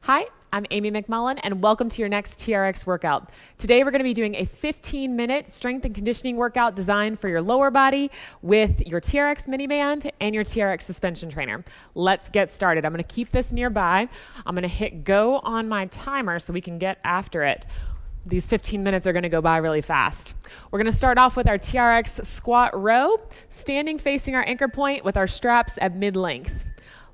Hi, I'm Amy McMullen, and welcome to your next TRX workout. Today we're going to be doing a 15-minute strength and conditioning workout designed for your lower body with your TRX mini band and your TRX suspension trainer. Let's get started. I'm going to keep this nearby. I'm going to hit go on my timer so we can get after it. These 15 minutes are going to go by really fast. We're going to start off with our TRX squat row, standing facing our anchor point with our straps at mid-length.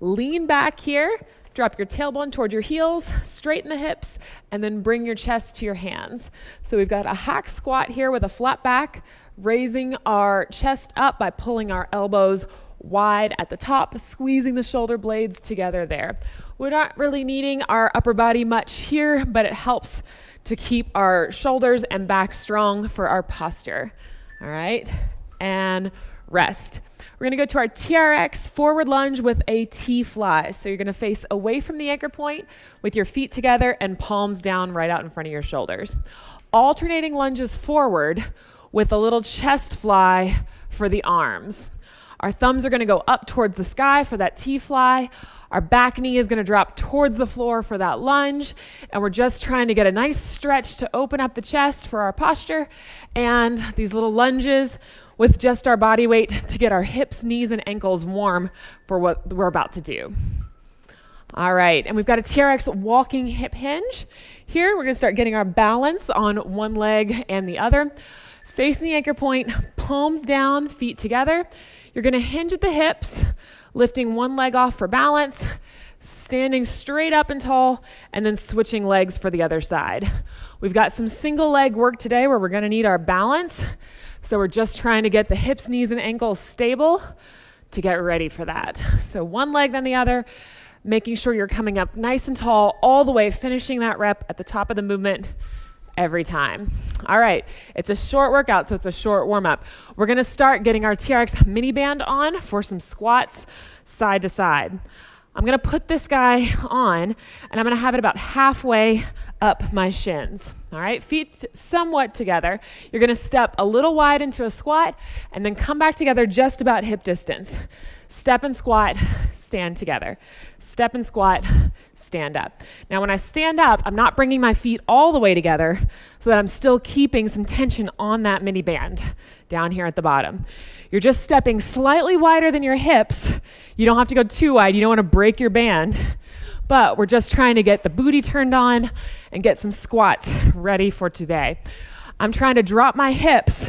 Lean back here. Drop your tailbone toward your heels, straighten the hips, and then bring your chest to your hands. So we've got a hack squat here with a flat back, raising our chest up by pulling our elbows wide at the top, squeezing the shoulder blades together there. We're not really needing our upper body much here, but it helps to keep our shoulders and back strong for our posture. All right, and rest. We're going to go to our TRX forward lunge with a T-fly. So you're going to face away from the anchor point with your feet together and palms down right out in front of your shoulders. Alternating lunges forward with a little chest fly for the arms. Our thumbs are going to go up towards the sky for that T-fly. Our back knee is going to drop towards the floor for that lunge. And we're just trying to get a nice stretch to open up the chest for our posture. And these little lunges with just our body weight to get our hips, knees, and ankles warm for what we're about to do. All right, and we've got a TRX walking hip hinge. Here, we're gonna start getting our balance on one leg and the other. Facing the anchor point, palms down, feet together. You're gonna hinge at the hips, lifting one leg off for balance, standing straight up and tall, and then switching legs for the other side. We've got some single leg work today where we're gonna need our balance. So we're just trying to get the hips, knees, and ankles stable to get ready for that. So one leg then the other, making sure you're coming up nice and tall all the way, finishing that rep at the top of the movement every time. All right, it's a short workout, so it's a short warm-up. We're gonna start getting our TRX mini band on for some squats side to side. I'm gonna put this guy on, and I'm gonna have it about halfway up my shins. All right, feet somewhat together. You're gonna step a little wide into a squat, and then come back together just about hip distance. Step and squat, stand together. Step and squat, stand up. Now when I stand up, I'm not bringing my feet all the way together so that I'm still keeping some tension on that mini band down here at the bottom. You're just stepping slightly wider than your hips. You don't have to go too wide. You don't want to break your band. But we're just trying to get the booty turned on and get some squats ready for today. I'm trying to drop my hips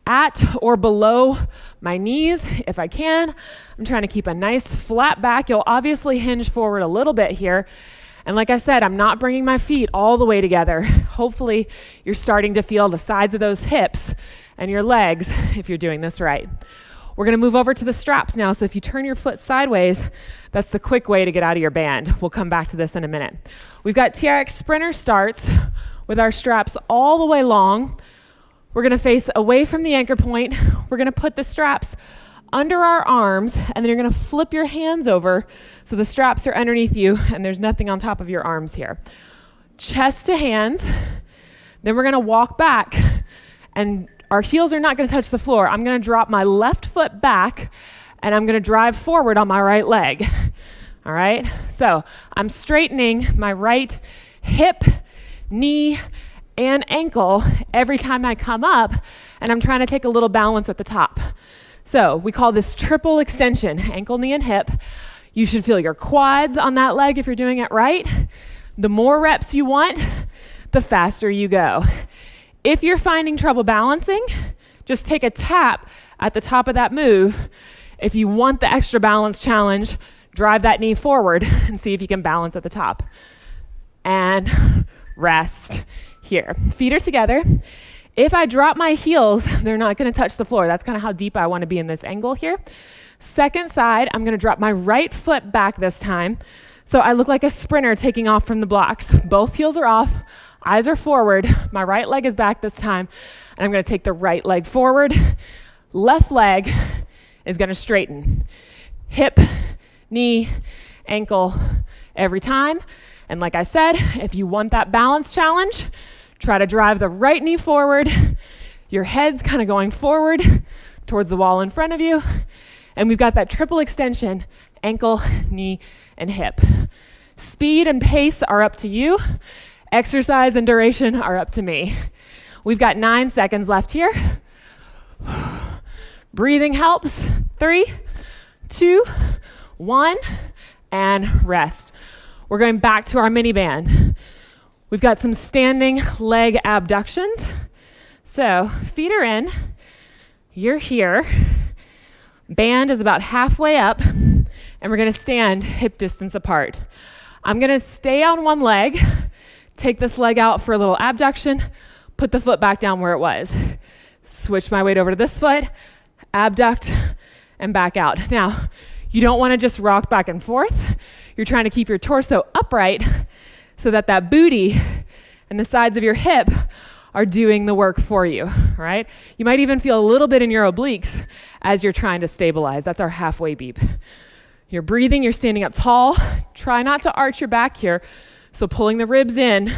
at or below my knees if I can. I'm trying to keep a nice flat back. You'll obviously hinge forward a little bit here. And like I said, I'm not bringing my feet all the way together. Hopefully you're starting to feel the sides of those hips and your legs if you're doing this right. We're gonna move over to the straps now, so if you turn your foot sideways, that's the quick way to get out of your band. We'll come back to this in a minute. We've got TRX sprinter starts with our straps all the way long. We're gonna face away from the anchor point. We're gonna put the straps under our arms, and then you're gonna flip your hands over so the straps are underneath you and there's nothing on top of your arms here. Chest to hands. Then we're gonna walk back, and our heels are not gonna touch the floor. I'm gonna drop my left foot back, and I'm gonna drive forward on my right leg. All right? So I'm straightening my right hip, knee, and ankle every time I come up, and I'm trying to take a little balance at the top. So we call this triple extension, ankle, knee, and hip. You should feel your quads on that leg if you're doing it right. The more reps you want, the faster you go. If you're finding trouble balancing, just take a tap at the top of that move. If you want the extra balance challenge, drive that knee forward and see if you can balance at the top. And rest here. Feet are together. If I drop my heels, they're not gonna touch the floor. That's kind of how deep I wanna be in this angle here. Second side, I'm gonna drop my right foot back this time. So I look like a sprinter taking off from the blocks. Both heels are off. Eyes are forward, my right leg is back this time, and I'm gonna take the right leg forward. Left leg is gonna straighten. Hip, knee, ankle every time. And like I said, if you want that balance challenge, try to drive the right knee forward. Your head's kind of going forward towards the wall in front of you. And we've got that triple extension, ankle, knee, and hip. Speed and pace are up to you. Exercise and duration are up to me. We've got 9 seconds left here. Breathing helps. 3, 2, 1, and rest. We're going back to our mini band. We've got some standing leg abductions. So feet are in, you're here. Band is about halfway up, and we're gonna stand hip distance apart. I'm gonna stay on one leg, take this leg out for a little abduction, put the foot back down where it was. Switch my weight over to this foot, abduct, and back out. Now, you don't wanna just rock back and forth. You're trying to keep your torso upright so that that booty and the sides of your hip are doing the work for you, right? You might even feel a little bit in your obliques as you're trying to stabilize. That's our halfway beep. You're breathing, you're standing up tall. Try not to arch your back here. So pulling the ribs in,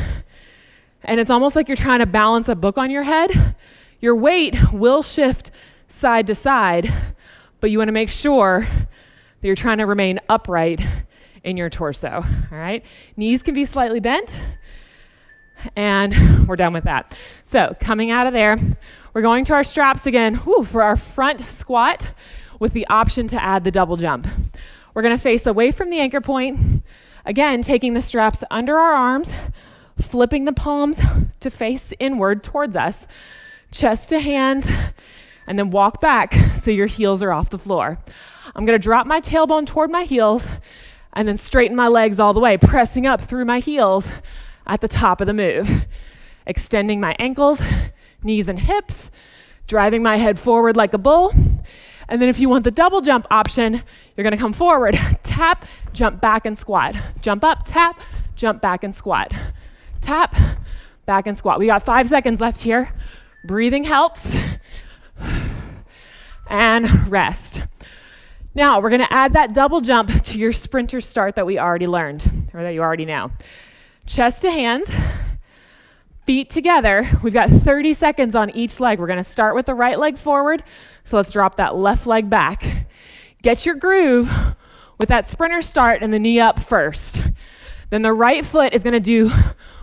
and it's almost like you're trying to balance a book on your head. Your weight will shift side to side, but you wanna make sure that you're trying to remain upright in your torso, all right? Knees can be slightly bent, and we're done with that. So coming out of there, we're going to our straps again for our front squat with the option to add the double jump. We're gonna face away from the anchor point, again, taking the straps under our arms, flipping the palms to face inward towards us, chest to hands, and then walk back so your heels are off the floor. I'm gonna drop my tailbone toward my heels and then straighten my legs all the way, pressing up through my heels at the top of the move. Extending my ankles, knees and hips, driving my head forward like a bull. And then if you want the double jump option, you're gonna come forward, tap, jump back and squat. Jump up, tap, jump back and squat. Tap, back and squat. We got 5 seconds left here. Breathing helps. And rest. Now we're gonna add that double jump to your sprinter start that we already learned, or that you already know. Chest to hands, feet together. We've got 30 seconds on each leg. We're gonna start with the right leg forward, so let's drop that left leg back. Get your groove with that sprinter start and the knee up first. Then the right foot is gonna do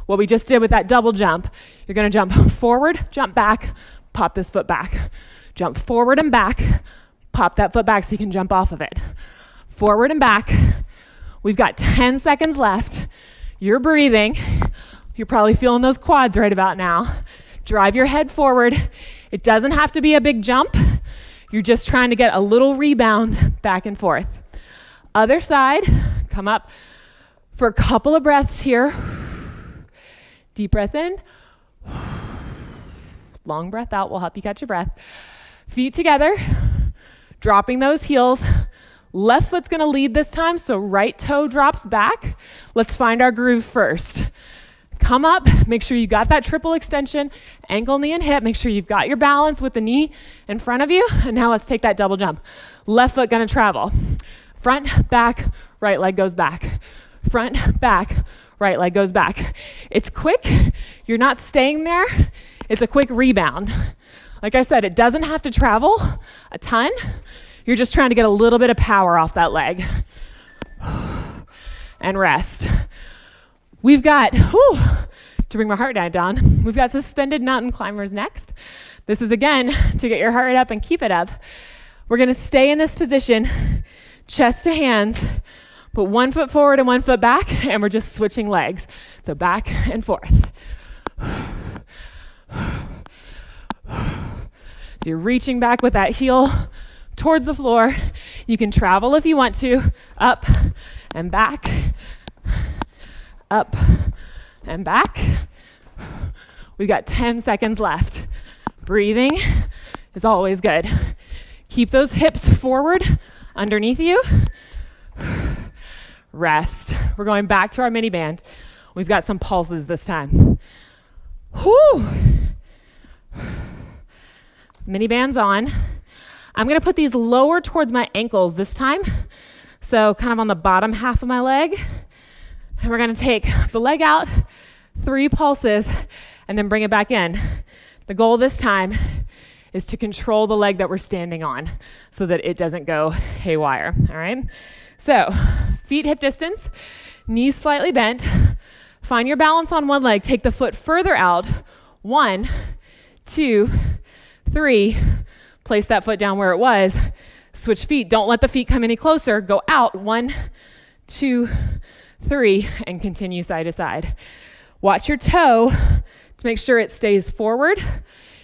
what we just did with that double jump. You're gonna jump forward, jump back, pop this foot back. Jump forward and back, pop that foot back so you can jump off of it. Forward and back. We've got 10 seconds left. You're breathing. You're probably feeling those quads right about now. Drive your head forward. It doesn't have to be a big jump. You're just trying to get a little rebound back and forth. Other side, come up for a couple of breaths here. Deep breath in. Long breath out will help you catch your breath. Feet together, dropping those heels. Left foot's gonna lead this time, so right toe drops back. Let's find our groove first. Come up, make sure you got that triple extension, ankle, knee, and hip. Make sure you've got your balance with the knee in front of you. And now let's take that double jump. Left foot gonna travel. Front, back, right leg goes back. Front, back, right leg goes back. It's quick, you're not staying there. It's a quick rebound. Like I said, it doesn't have to travel a ton. You're just trying to get a little bit of power off that leg. And rest. We've got, to bring my heart rate down, we've got suspended mountain climbers next. This is again, to get your heart rate up and keep it up. We're gonna stay in this position, chest to hands, put one foot forward and one foot back, and we're just switching legs. So back and forth. So you're reaching back with that heel towards the floor. You can travel if you want to, up and back, up and back. We've got 10 seconds left. Breathing is always good. Keep those hips forward underneath you. Rest. We're going back to our mini band. We've got some pulses this time. Whew. Mini band's on. I'm gonna put these lower towards my ankles this time. So kind of on the bottom half of my leg. And we're gonna take the leg out, 3 pulses, and then bring it back in. The goal this time is to control the leg that we're standing on so that it doesn't go haywire, all right? So feet hip distance, knees slightly bent. Find your balance on one leg. Take the foot further out. 1, 2, 3. Place that foot down where it was. Switch feet. Don't let the feet come any closer. Go out. 1, 2, 3, and continue side to side. Watch your toe to make sure it stays forward.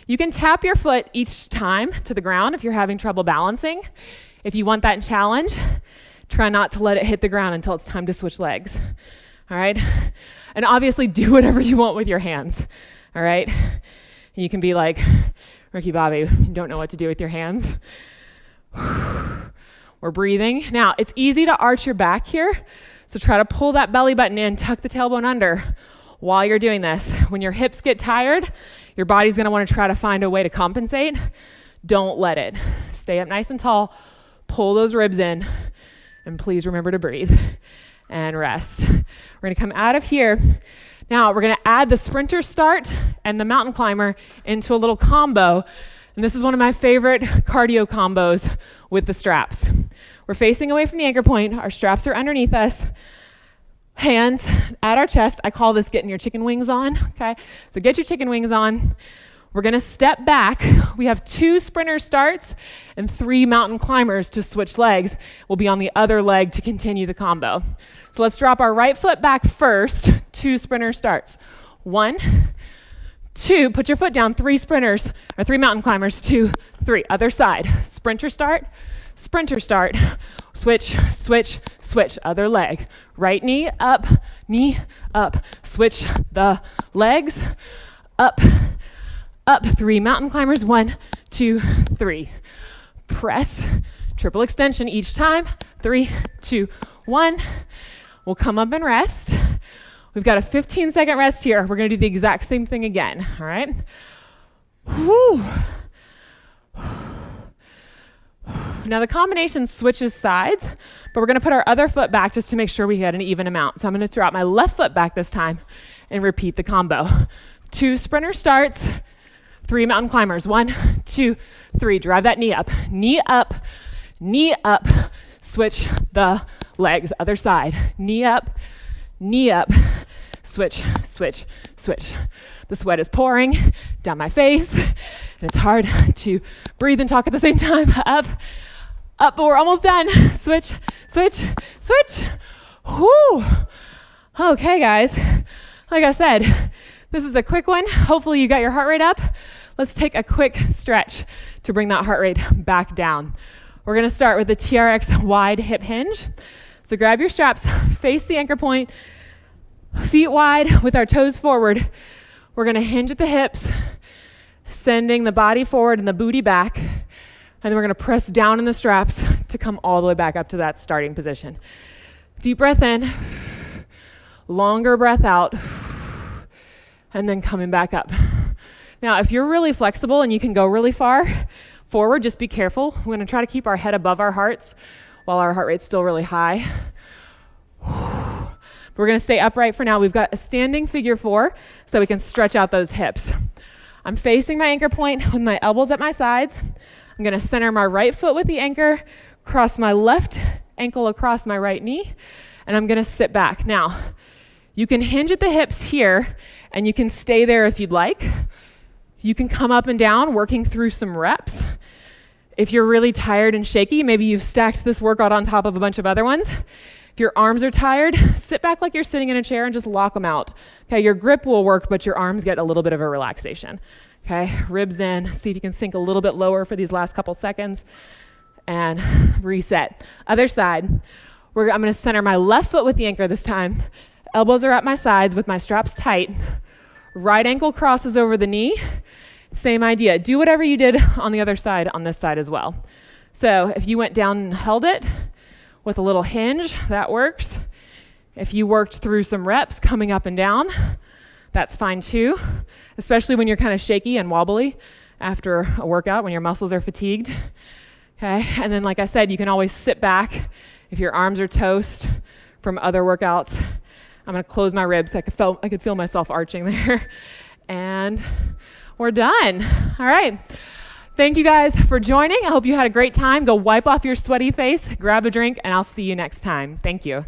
You can tap your foot each time to the ground if you're having trouble balancing. If you want that challenge, try not to let it hit the ground until it's time to switch legs. All right? And obviously do whatever you want with your hands. All right? You can be like Ricky Bobby, you don't know what to do with your hands. We're breathing. Now, it's easy to arch your back here, so try to pull that belly button in, tuck the tailbone under while you're doing this. When your hips get tired, your body's gonna wanna try to find a way to compensate. Don't let it. Stay up nice and tall, pull those ribs in, and please remember to breathe and rest. We're gonna come out of here. Now, we're gonna add the sprinter start and the mountain climber into a little combo. And this is one of my favorite cardio combos with the straps. We're facing away from the anchor point. Our straps are underneath us. Hands at our chest. I call this getting your chicken wings on, okay? So get your chicken wings on. We're gonna step back. We have 2 sprinter starts and 3 mountain climbers to switch legs. We'll be on the other leg to continue the combo. So let's drop our right foot back first. 2 sprinter starts. 1, 2, put your foot down. 3 sprinters, or 3 mountain climbers. 2, 3, other side. Sprinter start, switch, switch, switch, other leg. Right knee up, switch the legs, up, 3 mountain climbers, 1, 2, 3. Press, triple extension each time, 3, 2, 1. We'll come up and rest. We've got a 15-second rest here. We're gonna do the exact same thing again, all right? Whew. Now the combination switches sides, but we're gonna put our other foot back just to make sure we get an even amount. So I'm gonna throw out my left foot back this time and repeat the combo. 2 sprinter starts, 3 mountain climbers. 1, 2, 3. Drive that knee up, switch the legs, other side. Knee up, switch, switch, switch. The sweat is pouring down my face, and it's hard to breathe and talk at the same time. Up, but we're almost done. Switch, switch, switch. Whew. Okay, guys. Like I said, this is a quick one. Hopefully you got your heart rate up. Let's take a quick stretch to bring that heart rate back down. We're gonna start with the TRX wide hip hinge. So grab your straps, face the anchor point, feet wide with our toes forward. We're gonna hinge at the hips, sending the body forward and the booty back. And then we're gonna press down in the straps to come all the way back up to that starting position. Deep breath in, longer breath out, and then coming back up. Now, if you're really flexible and you can go really far forward, just be careful. We're gonna try to keep our head above our hearts while our heart rate's still really high. We're gonna stay upright for now. We've got a standing figure 4 so that we can stretch out those hips. I'm facing my anchor point with my elbows at my sides. I'm gonna center my right foot with the anchor, cross my left ankle across my right knee, and I'm gonna sit back. Now, you can hinge at the hips here, and you can stay there if you'd like. You can come up and down, working through some reps. If you're really tired and shaky, maybe you've stacked this workout on top of a bunch of other ones. If your arms are tired, sit back like you're sitting in a chair and just lock them out. Okay, your grip will work, but your arms get a little bit of a relaxation. Okay, ribs in, see if you can sink a little bit lower for these last couple seconds, and reset. Other side, I'm gonna center my left foot with the anchor this time. Elbows are at my sides with my straps tight. Right ankle crosses over the knee. Same idea. Do whatever you did on the other side on this side as well. So if you went down and held it with a little hinge, that works. If you worked through some reps coming up and down, that's fine too, especially when you're kind of shaky and wobbly after a workout, when your muscles are fatigued. Okay, and then like I said, you can always sit back if your arms are toast from other workouts. I'm gonna close my ribs. I could feel myself arching there. And we're done. All right. Thank you guys for joining. I hope you had a great time. Go wipe off your sweaty face, grab a drink, and I'll see you next time. Thank you.